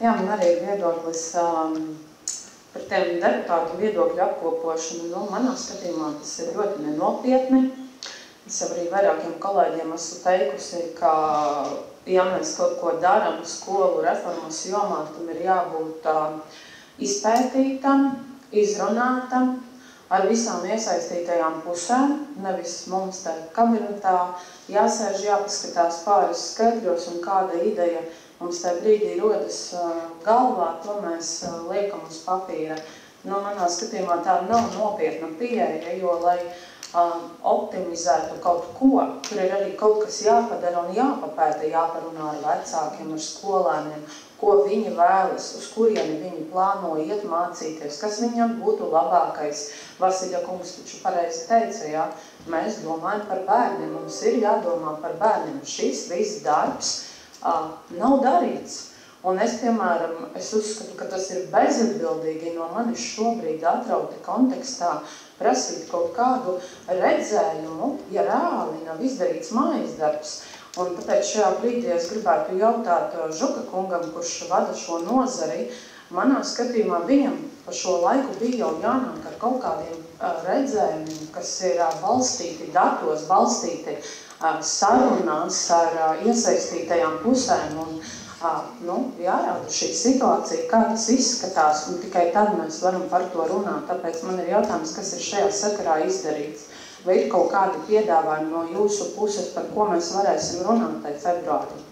Jā, man arī ir viedoklis par tiem deputātu viedokļu apkopošanu. Nu, manā skatījumā tas ir ļoti nenopietni. Es jau arī vairākiem kolēģiem esmu teikusi, ka, ja mēs kaut ko darām skolu reformas jomā, tam ir jābūt izpētītam, izrunātam, ar visām iesaistītajām pusēm, nevis mums te kabinetā jāsēž, jāpaskatās pāris skaidros un kāda ideja mums tajā brīdī rodas galvā, to mēs liekam uz papīra. Nu, manā skatījumā tā nav nopietna pieeja, jo, lai optimizētu kaut ko, tur ir arī kaut kas jāpadara un jāpapēta, jāparunā ar vecākiem, ar skolēniem, ko viņi vēlas, uz kurieni viņi plāno iet mācīties, kas viņam būtu labākais. Vasiļa kungs taču pareizi teica, jā, mēs domājam par bērniem, mums ir jādomā par bērniem. Šis viss darbs nav darīts. Un es, piemēram, es uzskatu, ka tas ir bezatbildīgi no manis šobrīd atrauti kontekstā prasīt kaut kādu redzējumu, ja reāli nav izdarīts mājas darbs. Un tāpēc šajā brīdī es gribētu jautāt Žuka kungam, kurš vada šo nozari, manā skatījumā viņam pa šo laiku bija jau jānāk ar kaut kādiem redzējumiem, kas ir balstīti datos, balstīti sarunās ar iesaistītajām pusēm un jārāda šī situācija, kā tas izskatās, un tikai tad mēs varam par to runāt. Tāpēc man ir jautājums, kas ir šajā sakarā izdarīts. Vai ir kaut kādi piedāvājumi no jūsu puses, par ko mēs varēsim runāt februārī?